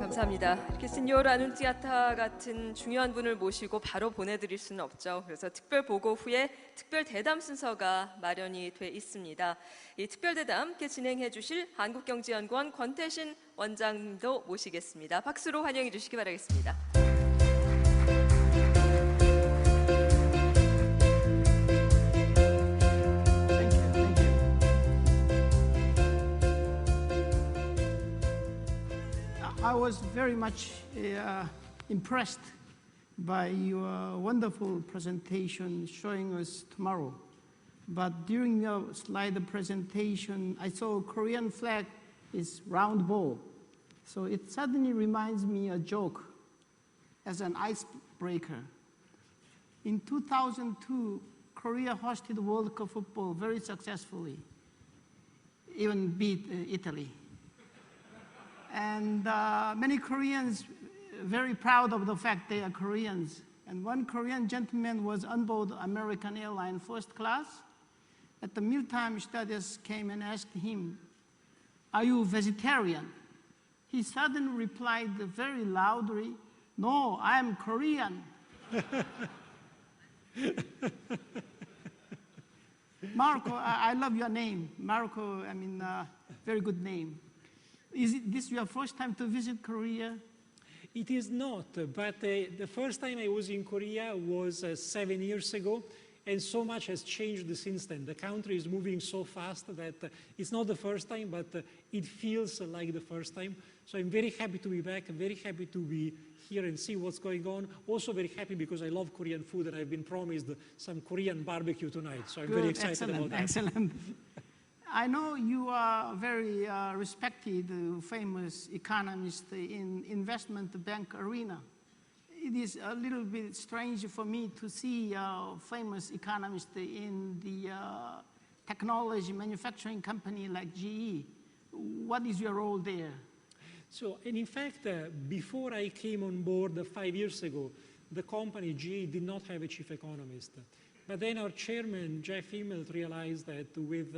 감사합니다. 이렇게 시니어르 아눈찌아타 같은 중요한 분을 모시고 바로 보내드릴 수는 없죠. 그래서 특별 보고 후에 특별 대담 순서가 마련이 돼 있습니다. 이 특별 대담 함께 진행해 주실 한국경제연구원 권태신 원장님도 모시겠습니다. 박수로 환영해 주시기 바라겠습니다. I was very much impressed by your wonderful presentation showing us tomorrow. But during your slide presentation, I saw Korean flag is round ball. So it suddenly reminds me a joke as an icebreaker. In 2002, Korea hosted World Cup football very successfully, even beat Italy. And many Koreans very proud of the fact they are Koreans. And one Korean gentleman was on board American airline first class. At the mealtime, stewardess came and asked him, "Are you vegetarian?" He suddenly replied very loudly, "No, I am Korean." Marco, I love your name. Marco, I mean, very good name. Is this your first time to visit Korea? It is not, but the first time I was in Korea was 7 years ago, and so much has changed since then. The country is moving so fast that it's not the first time, but it feels like the first time. So I'm very happy to be back, very happy to be here and see what's going on. Also very happy because I love Korean food and I've been promised some Korean barbecue tonight. So I'm very excited about that. Excellent. I know you are very respected, famous economist in investment bank arena. It is a little bit strange for me to see a famous economist in the technology manufacturing company like GE. What is your role there? So, and in fact, before I came on board 5 years ago, the company GE did not have a chief economist. But then our chairman, Jeff Immelt, realized that with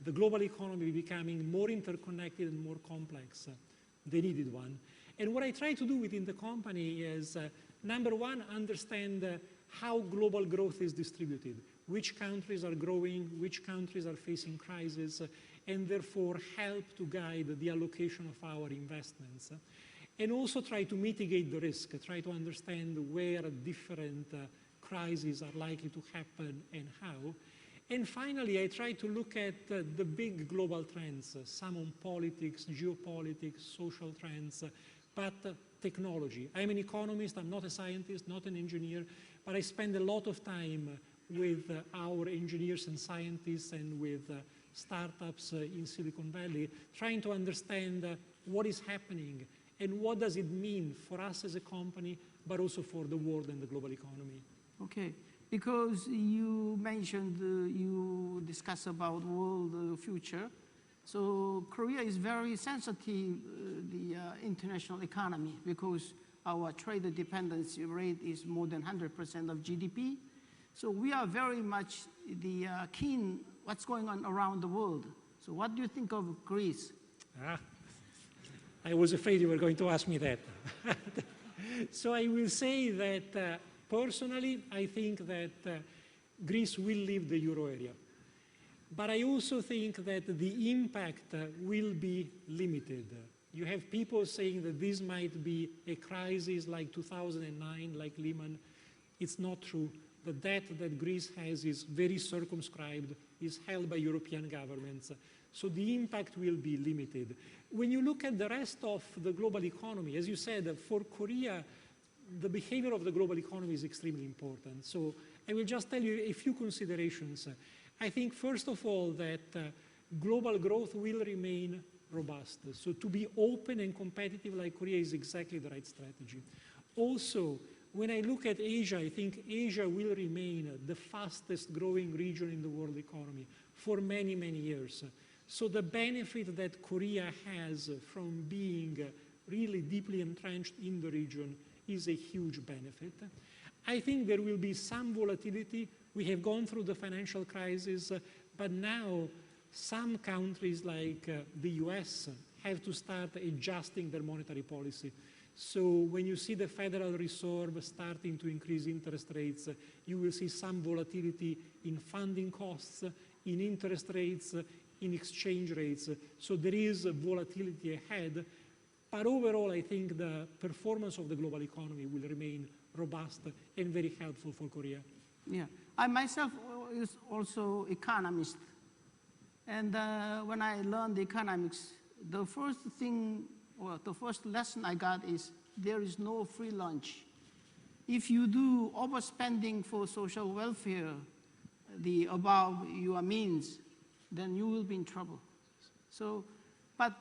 the global economy becoming more interconnected and more complex, they needed one. And what I try to do within the company is, number one, understand how global growth is distributed, which countries are growing, which countries are facing crises, and therefore help to guide the allocation of our investments. And also try to mitigate the risk, try to understand where different crises are likely to happen and how. And finally, I try to look at the big global trends, some on politics, geopolitics, social trends, but technology. I'm an economist, I'm not a scientist, not an engineer, but I spend a lot of time with our engineers and scientists and with startups in Silicon Valley, trying to understand what is happening and what does it mean for us as a company, but also for the world and the global economy. Okay. Because you mentioned, you discussed about world future. So Korea is very sensitive, the international economy, because our trade dependency rate is more than 100% of GDP. So we are very much keen what's going on around the world. So what do you think of Greece? I was afraid you were going to ask me that. So I will say that personally, I think that Greece will leave the euro area. But I also think that the impact will be limited. You have people saying that this might be a crisis like 2009, like Lehman. It's not true. The debt that Greece has is very circumscribed, is held by European governments. So the impact will be limited. When you look at the rest of the global economy, as you said, for Korea, the behavior of the global economy is extremely important. So I will just tell you a few considerations. I think, first of all, that global growth will remain robust. So to be open and competitive like Korea is exactly the right strategy. Also, when I look at Asia, I think Asia will remain the fastest growing region in the world economy for many, many years. So the benefit that Korea has from being really deeply entrenched in the region is a huge benefit. I think there will be some volatility. We have gone through the financial crisis, but now some countries like the US have to start adjusting their monetary policy. So when you see the Federal Reserve starting to increase interest rates, you will see some volatility in funding costs, in interest rates, in exchange rates. So there is volatility ahead. But overall, I think the performance of the global economy will remain robust and very helpful for Korea. Yeah, I myself is also economist. And when I learned economics, the first thing, or the first lesson I got is there is no free lunch. If you do overspending for social welfare, above your means, then you will be in trouble. So, but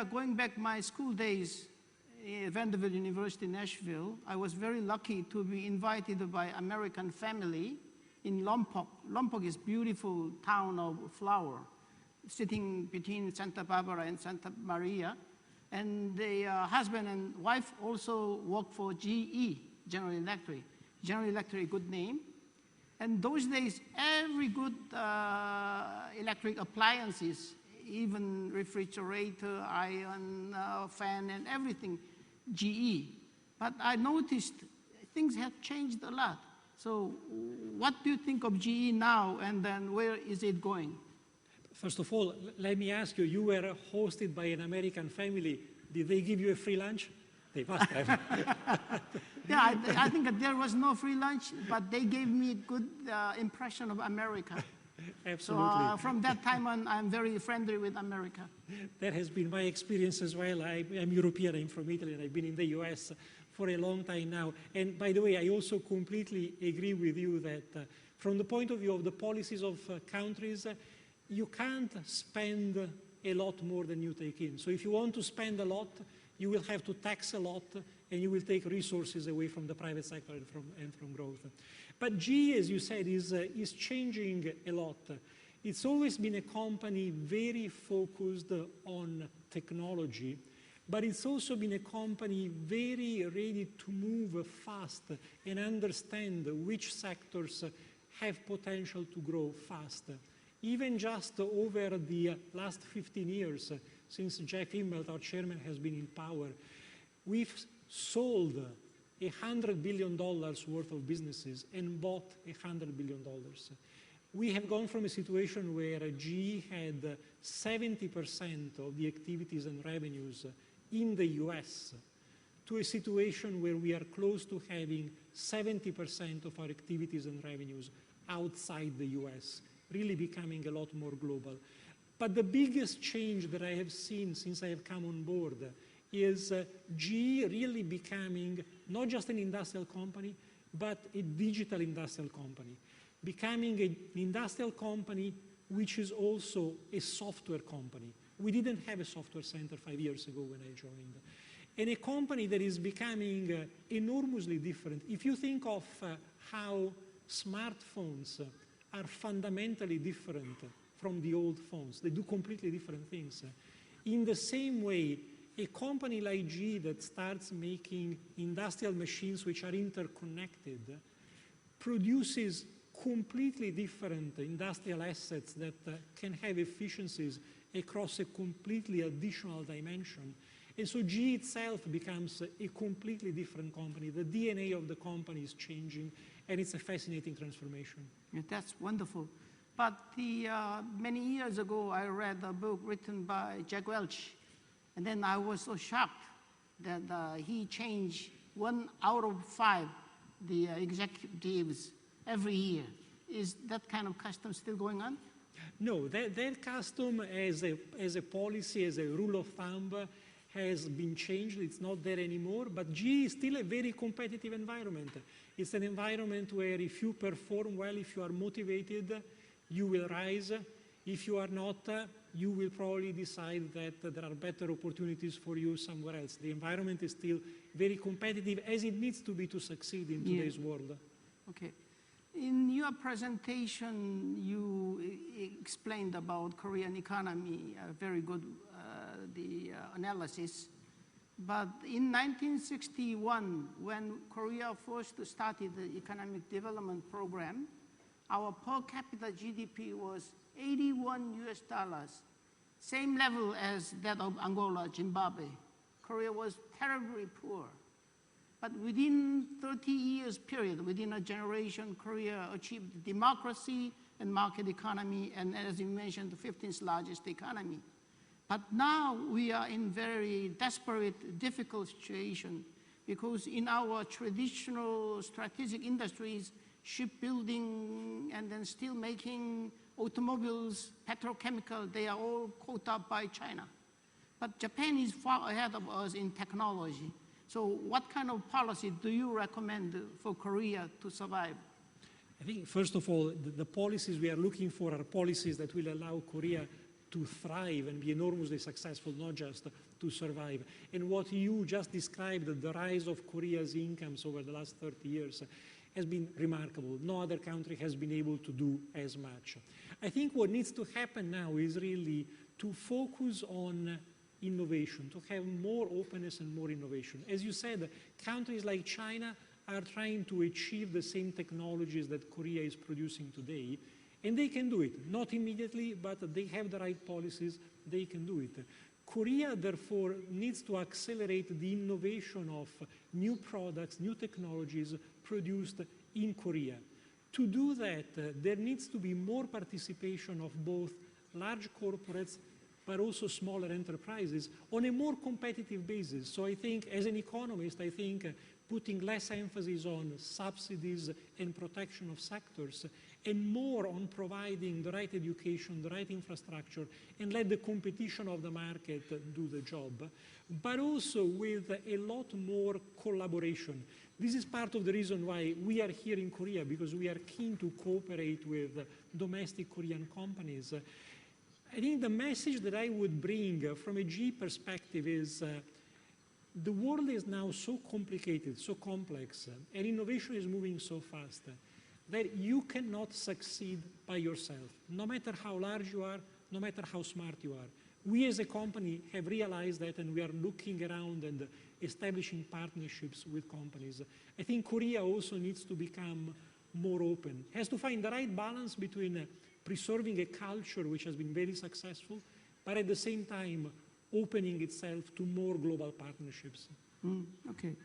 going back my school days at Vanderbilt University, Nashville, I was very lucky to be invited by American family in Lompoc. Lompoc is beautiful town of flower, sitting between Santa Barbara and Santa Maria. And the husband and wife also work for GE, General Electric. General Electric, good name. And those days, every good electric appliances, even refrigerator, iron, fan, and everything, GE. But I noticed things have changed a lot. So what do you think of GE now, and then where is it going? First of all, let me ask you, you were hosted by an American family. Did they give you a free lunch? They must have. Yeah, I think that there was no free lunch, but they gave me a good impression of America. Absolutely. So from that time on, I'm very friendly with America. That has been my experience as well. I'm European, I'm from Italy, and I've been in the US for a long time now. And by the way, I also completely agree with you that from the point of view of the policies of countries, you can't spend a lot more than you take in. So if you want to spend a lot, you will have to tax a lot, and you will take resources away from the private sector and from growth. But GE, as you said, is changing a lot. It's always been a company very focused on technology, but it's also been a company very ready to move fast and understand which sectors have potential to grow fast. Even just over the last 15 years, since Jeff Immelt, our chairman, has been in power, we've sold $100 billion worth of businesses and bought $100 billion. We have gone from a situation where GE had 70% of the activities and revenues in the US to a situation where we are close to having 70% of our activities and revenues outside the US, really becoming a lot more global. But the biggest change that I have seen since I have come on board is GE really becoming not just an industrial company, but a digital industrial company. Becoming an industrial company which is also a software company. We didn't have a software center 5 years ago when I joined. And a company that is becoming enormously different. If you think of how smartphones are fundamentally different from the old phones. They do completely different things. In the same way, a company like GE that starts making industrial machines which are interconnected produces completely different industrial assets that can have efficiencies across a completely additional dimension. And so GE itself becomes a completely different company. The DNA of the company is changing, and it's a fascinating transformation. Yeah, that's wonderful. But many years ago, I read a book written by Jack Welch, and then I was so shocked that he changed 1 out of 5 the executives every year. Is that kind of custom still going on? No, that custom as a policy, as a rule of thumb, has been changed. It's not there anymore, but GE is still a very competitive environment. It's an environment where if you perform well, if you are motivated, you will rise. If you are not, you will probably decide that there are better opportunities for you somewhere else. The environment is still very competitive, as it needs to be to succeed in today's world. Okay. In your presentation, you explained about Korean economy, very good analysis. But in 1961, when Korea first started the economic development program, our per capita GDP was $81. same level as that of Angola, Zimbabwe. Korea was terribly poor. But within 30 years period, within a generation, Korea achieved democracy and market economy, and as you mentioned, the 15th largest economy. But now we are in very desperate, difficult situation because in our traditional strategic industries, shipbuilding and then steel making, automobiles, petrochemical, they are all caught up by China. But Japan is far ahead of us in technology. So what kind of policy do you recommend for Korea to survive? I think, first of all, the policies we are looking for are policies that will allow Korea to thrive and be enormously successful, not just to survive. And what you just described, the rise of Korea's incomes over the last 30 years, has been remarkable. No other country has been able to do as much. I think what needs to happen now is really to focus on innovation, to have more openness and more innovation. As you said, countries like China are trying to achieve the same technologies that Korea is producing today, and they can do it. Not immediately, but they have the right policies, they can do it. Korea, therefore, needs to accelerate the innovation of new products, new technologies produced in Korea. To do that, there needs to be more participation of both large corporates but also smaller enterprises on a more competitive basis. So I think, as an economist, I think putting less emphasis on subsidies and protection of sectors and more on providing the right education, the right infrastructure, and let the competition of the market do the job, but also with a lot more collaboration. This is part of the reason why we are here in Korea, because we are keen to cooperate with domestic Korean companies. I think the message that I would bring from a GE perspective is the world is now so complicated, so complex, and innovation is moving so fast that you cannot succeed by yourself, no matter how large you are, no matter how smart you are. We as a company have realized that, and we are looking around and establishing partnerships with companies. I think Korea also needs to become more open, has to find the right balance between preserving a culture which has been very successful, but at the same time opening itself to more global partnerships. Okay.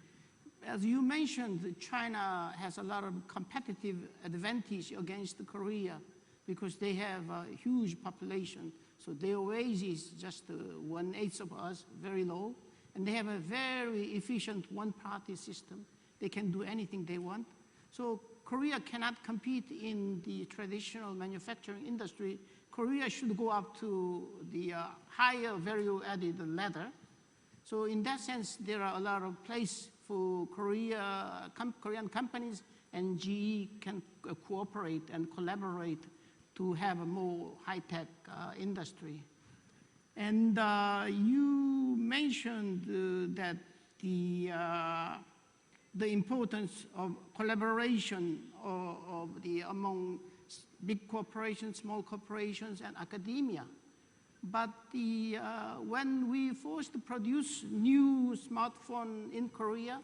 As you mentioned, China has a lot of competitive advantage against Korea because they have a huge population. So their wage is just 1/8 of us, very low. And they have a very efficient one-party system. They can do anything they want. So Korea cannot compete in the traditional manufacturing industry. Korea should go up to the higher value-added ladder. So in that sense, there are a lot of places for Korean companies and GE can cooperate and collaborate to have a more high-tech industry. And you mentioned that the importance of collaboration among big corporations, small corporations, and academia. But when we forced to produce new smartphone in Korea,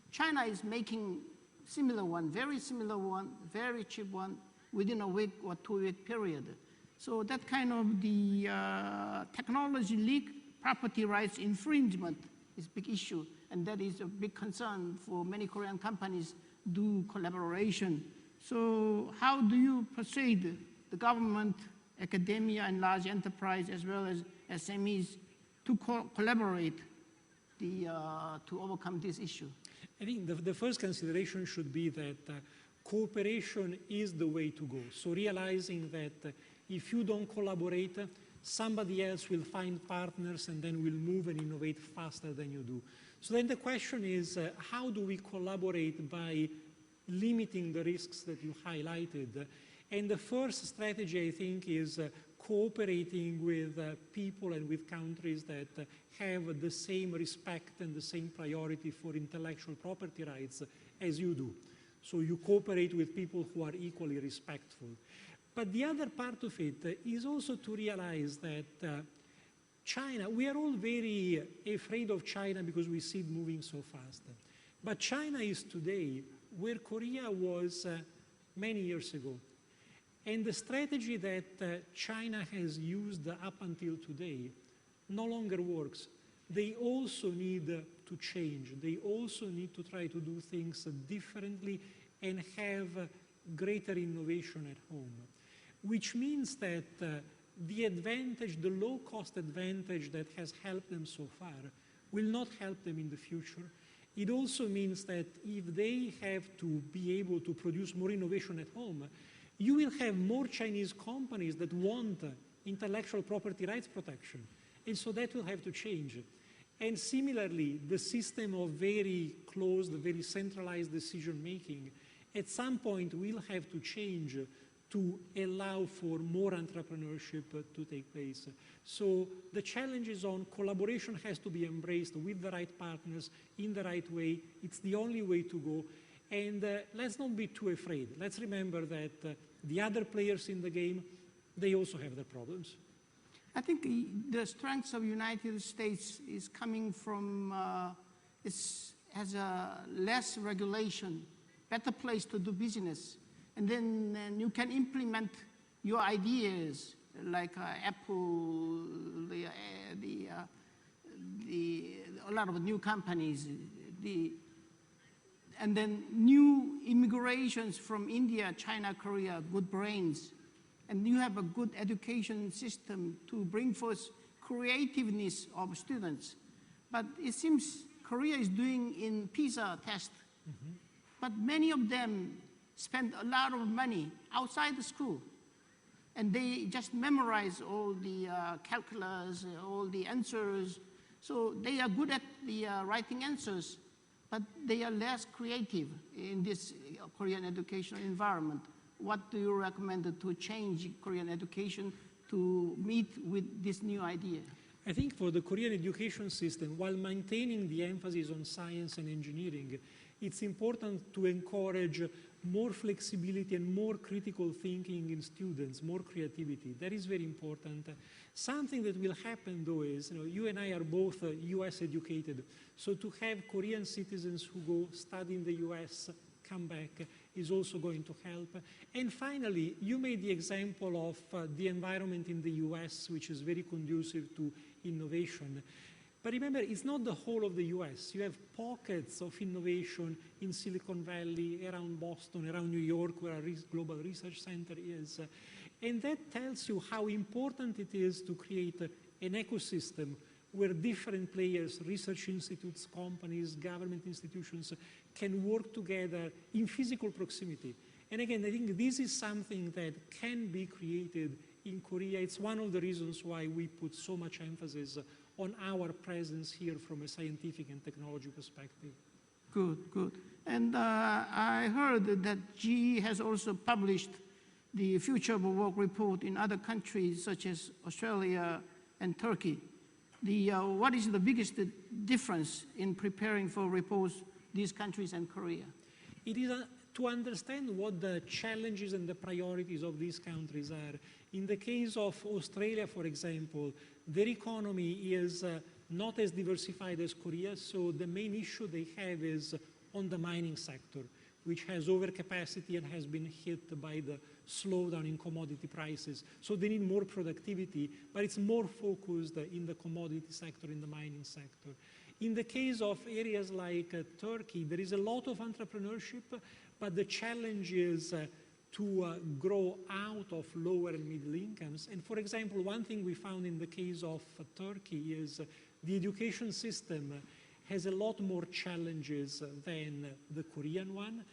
China is making similar one, very cheap one, within a week or 2-week period. So that kind of the technology leak, property rights infringement is a big issue, and that is a big concern for many Korean companies do collaboration. So how do you persuade the government, academia, and large enterprise, as well as SMEs, to collaborate to overcome this issue? I think the first consideration should be that cooperation is the way to go. So realizing that if you don't collaborate, somebody else will find partners and then will move and innovate faster than you do. So then the question is, how do we collaborate by limiting the risks that you highlighted? And the first strategy, I think, is cooperating with people and with countries that have the same respect and the same priority for intellectual property rights as you do. So you cooperate with people who are equally respectful. But the other part of it is also to realize that China, we are all very afraid of China because we see it moving so fast. But China is today where Korea was many years ago. And the strategy that China has used up until today no longer works. They also need to change. They also need to try to do things differently and have greater innovation at home, which means that the advantage, the low-cost advantage that has helped them so far will not help them in the future. It also means that if they have to be able to produce more innovation at home, you will have more Chinese companies that want intellectual property rights protection. And so that will have to change. And similarly, the system of very closed, very centralized decision-making at some point will have to change to allow for more entrepreneurship to take place. So the challenge is on collaboration has to be embraced with the right partners in the right way. It's the only way to go. And let's not be too afraid. Let's remember that the other players in the game, they also have their problems. I think the strengths of United States is coming from, has a less regulation, better place to do business. And then you can implement your ideas, like Apple, a lot of new companies, and then new immigrations from India, China, Korea, good brains. And you have a good education system to bring forth creativeness of students. But it seems Korea is doing in PISA test. Mm-hmm. But many of them spend a lot of money outside the school. And they just memorize all the calculus, all the answers. So they are good at the writing answers, but they are less creative in this Korean educational environment. What do you recommend to change Korean education to meet with this new idea? I think for the Korean education system, while maintaining the emphasis on science and engineering, it's important to encourage more flexibility and more critical thinking in students, more creativity. That is very important. Something that will happen, though, is you and I are both US educated, so to have Korean citizens who go study in the US come back is also going to help. And finally, you made the example of the environment in the US, which is very conducive to innovation. But remember, it's not the whole of the US. You have pockets of innovation in Silicon Valley, around Boston, around New York, where our global research center is. And that tells you how important it is to create an ecosystem where different players, research institutes, companies, government institutions, can work together in physical proximity. And again, I think this is something that can be created in Korea. It's one of the reasons why we put so much emphasis on our presence here from a scientific and technology perspective. Good, good. And I heard that GE has also published the Future of Work report in other countries such as Australia and Turkey. What is the biggest difference in preparing for reports these countries and Korea? It is to understand what the challenges and the priorities of these countries are. In the case of Australia, for example, their economy is not as diversified as Korea, so the main issue they have is on the mining sector, which has overcapacity and has been hit by the slowdown in commodity prices. So they need more productivity, but it's more focused in the commodity sector, in the mining sector. In the case of areas like Turkey, there is a lot of entrepreneurship, but the challenge is to grow out of lower and middle incomes. And for example, one thing we found in the case of Turkey is the education system has a lot more challenges than the Korean one,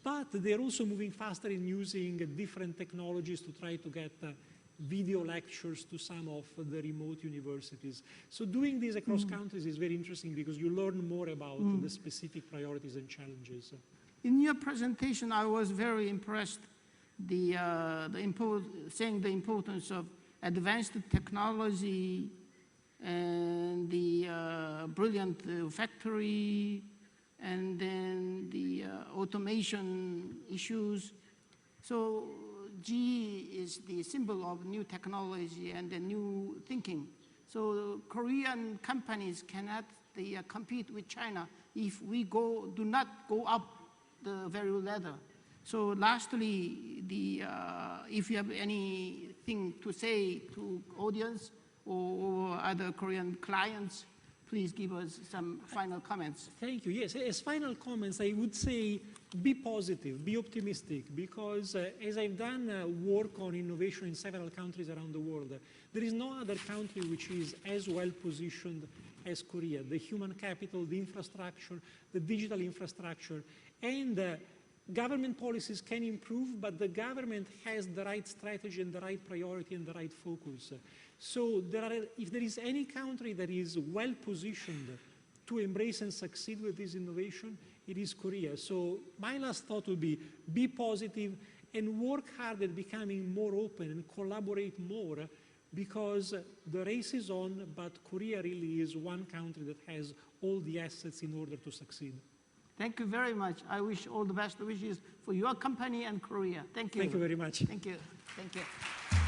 but they're also moving faster in using different technologies to try to get video lectures to some of the remote universities. So doing this across countries is very interesting because you learn more about the specific priorities and challenges. In your presentation, I was very impressed saying the importance of advanced technology and the brilliant factory, and then the automation issues. So GE is the symbol of new technology and the new thinking. So Korean companies cannot compete with China if we do not go up the value ladder. So lastly, if you have anything to say to audience or other Korean clients, please give us some final comments. Thank you. Yes, as final comments, I would say be positive, be optimistic, because as I've done work on innovation in several countries around the world, there is no other country which is as well positioned as Korea. The human capital, the infrastructure, the digital infrastructure, and government policies can improve, but the government has the right strategy and the right priority and the right focus. So if there is any country that is well positioned to embrace and succeed with this innovation, it is Korea. So my last thought would be positive and work hard at becoming more open and collaborate more, because the race is on, but Korea really is one country that has all the assets in order to succeed. Thank you very much. I wish all the best wishes for your company and Korea. Thank you. Thank you very much. Thank you. Thank you.